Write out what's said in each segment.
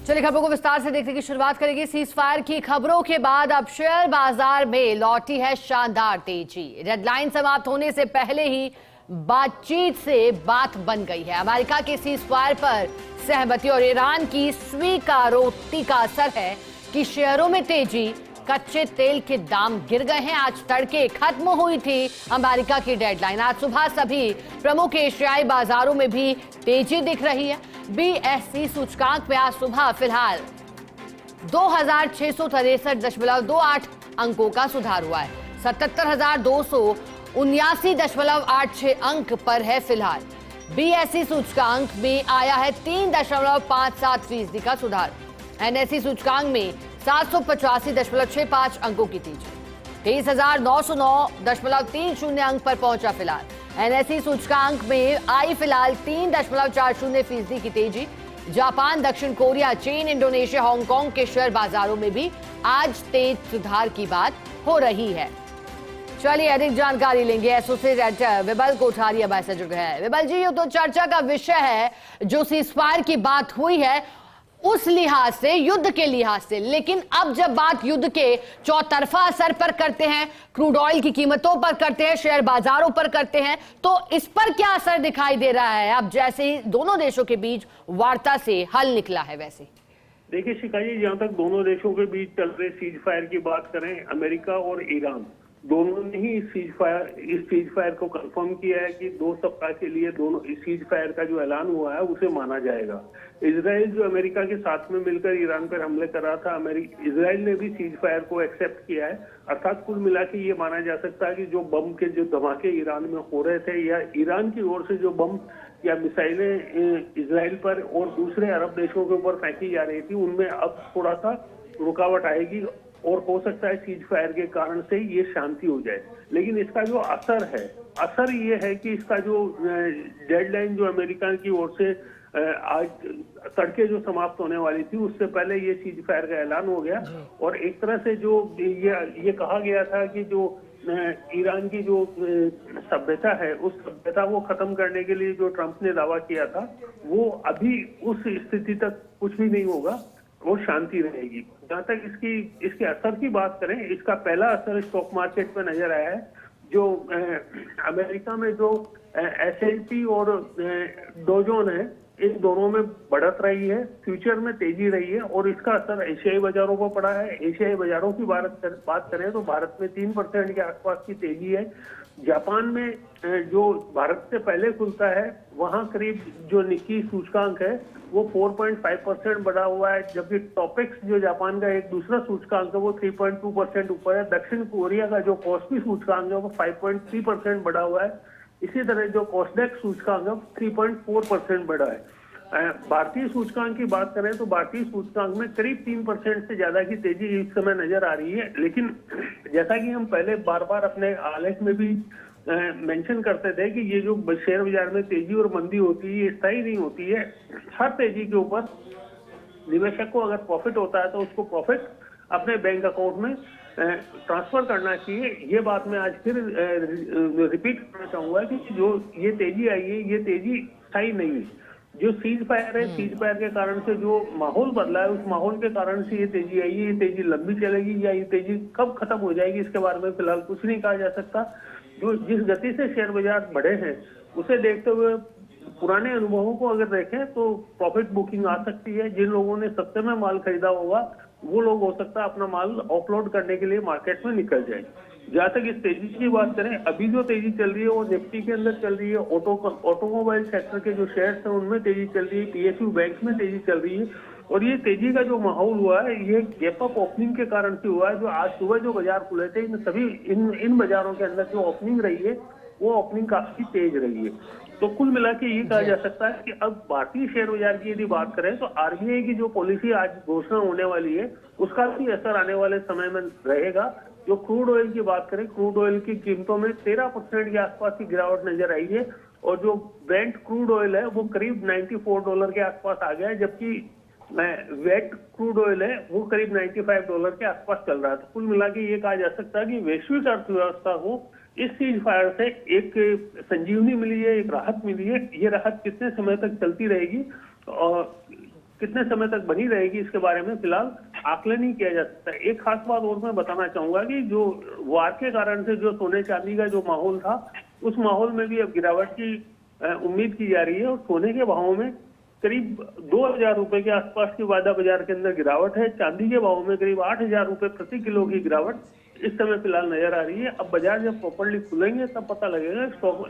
चलिए खबरों को विस्तार से देखने की शुरुआत करेंगे। सीज फायर की खबरों के बाद अब शेयर बाजार में लौटी है शानदार तेजी। डेडलाइन समाप्त होने से पहले ही बातचीत से बात बन गई है। अमेरिका के सीज फायर पर सहमति और ईरान की स्वीकारोक्ति का असर है कि शेयरों में तेजी। कच्चे तेल के दाम गिर गए हैं। आज तड़के खत्म हुई थी अमेरिका की डेडलाइन। आज सुबह सभी प्रमुख एशियाई बाजारों में भी तेजी दिख रही है। BSE सूचकांक में आज सुबह फिलहाल 2663.28 अंकों का सुधार हुआ है। 77,279.86 अंक पर है फिलहाल। BSE सूचकांक में आया है 3.57% का सुधार। NSE सूचकांक में 785.65 अंकों की तेजी। 23,909.30 अंक पर पहुंचा फिलहाल। NSE सूचकांक में आई फिलहाल 3.40% की तेजी। जापान, दक्षिण कोरिया, चीन, इंडोनेशिया, हांगकांग के शेयर बाजारों में भी आज तेज सुधार की बात हो रही है। चलिए अधिक जानकारी लेंगे। एसोसिएट एडिटर विबल कोठारी अब ऐसे जुड़ गए हैं। विबल जी, ये तो चर्चा का विषय है जो सीजफायर की बात हुई है उस लिहाज से, युद्ध के लिहाज से, लेकिन अब जब बात युद्ध के चौतरफा असर पर करते हैं, क्रूड ऑयल की कीमतों पर करते हैं, शेयर बाजारों पर करते हैं, तो इस पर क्या असर दिखाई दे रहा है अब जैसे ही दोनों देशों के बीच वार्ता से हल निकला है? वैसे देखिए शिखा जी, जहां तक दोनों देशों के बीच चल रहे सीज फायर की बात करें, अमेरिका और ईरान दोनों ने ही इस सीज फायर को कंफर्म किया है कि 2 सप्ताह के लिए दोनों इस सीज फायर का जो ऐलान हुआ है उसे माना जाएगा। इजराइल जो अमेरिका के साथ में मिलकर ईरान पर हमले कर रहा था, इजराइल ने भी सीज फायर को एक्सेप्ट किया है। अर्थात कुल मिला के ये माना जा सकता है कि जो बम के जो धमाके ईरान में हो रहे थे या ईरान की ओर से जो बम या मिसाइलें इजराइल पर और दूसरे अरब देशों के ऊपर फेंकी जा रही थी, उनमें अब थोड़ा सा रुकावट आएगी और हो सकता है सीज फायर के कारण से ये शांति हो जाए। लेकिन इसका जो असर ये है कि इसका जो डेडलाइन जो अमेरिका की ओर से आज तड़के जो समाप्त होने वाली थी, उससे पहले ये सीज फायर का ऐलान हो गया। और एक तरह से जो ये कहा गया था कि जो ईरान की जो सभ्यता है, उस सभ्यता को खत्म करने के लिए जो ट्रंप ने दावा किया था, वो अभी उस स्थिति तक कुछ भी नहीं होगा, वो शांति रहेगी। जहां तक इसके असर की बात करें, इसका पहला असर स्टॉक मार्केट पे नजर आया है। जो अमेरिका में जो S&P और डो है, इन दोनों में बढ़त रही है, फ्यूचर में तेजी रही है और इसका असर एशियाई बाजारों को पड़ा है। एशियाई बाजारों की बात करें तो भारत में 3% के आसपास की तेजी है। जापान में जो भारत से पहले खुलता है, वहां करीब जो निक्की सूचकांक है वो 4.5% बढ़ा हुआ है, जबकि टॉपिक्स जो जापान का एक दूसरा सूचकांक है वो 3.2% ऊपर है। दक्षिण कोरिया का जो कॉस्पी सूचकांक है वो 5.3% बढ़ा हुआ है। इसी तरह जो कॉस्डेक्स सूचकांक है 3.4% बढ़ा है। भारतीय सूचकांक की बात करें तो भारतीय सूचकांक में करीब 3% से ज्यादा की तेजी इस समय नजर आ रही है। लेकिन जैसा कि हम पहले बार बार अपने आलेख में भी मेंशन करते थे कि ये जो शेयर बाजार में तेजी और मंदी होती है, ये स्थायी नहीं होती है। हर तेजी के ऊपर निवेशक को अगर प्रॉफिट होता है तो उसको प्रॉफिट अपने बैंक अकाउंट में ट्रांसफर करना चाहिए। ये बात मैं आज फिर रिपीट करना चाहूंगा कि जो ये तेजी आई है, ये तेजी स्थायी नहीं है। जो सीज फायर है, सीज फायर के कारण से जो माहौल बदला है, उस माहौल के कारण से ये तेजी आई है। ये तेजी लंबी चलेगी या ये तेजी कब खत्म हो जाएगी, इसके बारे में फिलहाल कुछ नहीं कहा जा सकता। जो जिस गति से शेयर बाजार बढ़े हैं, उसे देखते हुए पुराने अनुभवों को अगर देखें तो प्रॉफिट बुकिंग आ सकती है। जिन लोगों ने सस्ते में माल खरीदा होगा, वो लोग हो सकता है अपना माल ऑफलोड करने के लिए मार्केट में निकल जाए। जहां तक इस तेजी की बात करें, अभी जो तेजी चल रही है वो निफ्टी के अंदर चल रही है। ऑटोमोबाइल सेक्टर के जो शेयर्स हैं उनमें तेजी चल रही है, PSU बैंक में तेजी चल रही है। और ये तेजी का जो माहौल हुआ है, ये गैप अप ओपनिंग के कारण से हुआ है। जो आज सुबह जो बाजार खुले थे, इन बाजारों के अंदर जो ओपनिंग रही है, वो ओपनिंग काफी तेज रही है। तो कुल मिला के ये कहा जा सकता है कि अब भारतीय शेयर बाजार की यदि बात करें तो RBI की जो पॉलिसी आज घोषणा होने वाली है, उसका भी असर आने वाले समय में रहेगा। जो क्रूड ऑयल की बात करें, क्रूड ऑयल की कीमतों में 13% के आसपास की गिरावट नजर आई है और जो ब्रेंट क्रूड ऑयल है वो करीब $94 के आसपास आ गया है, जबकि वेट क्रूड ऑयल है वो करीब $95 के आसपास चल रहा है। तो कुल मिला के ये कहा जा सकता है कि वैश्विक अर्थव्यवस्था को इस सीज फायर से एक संजीवनी मिली है, एक राहत मिली है। ये राहत कितने समय तक चलती रहेगी और कितने समय तक बनी रहेगी इसके बारे में फिलहाल आकलन ही किया जा सकता है। एक खास बात और मैं बताना चाहूंगा कि जो वार के कारण से जो सोने चांदी का जो माहौल था, उस माहौल में भी अब गिरावट की उम्मीद की जा रही है और सोने के भावों में करीब 2000 रुपए के आसपास की वायदा बाजार के अंदर गिरावट है। चांदी के भाव में करीब 8000 रुपए प्रति किलो की गिरावट इस समय फिलहाल नजर आ रही है। अब बाजार जब प्रॉपर्ली खुलेंगे तब पता लगेगा स्टॉक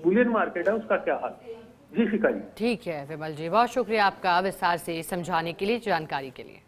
बुलियन मार्केट है उसका क्या हाल। जी शिखा जी। ठीक है विमल जी, बहुत शुक्रिया आपका विस्तार से समझाने के लिए, जानकारी के लिए।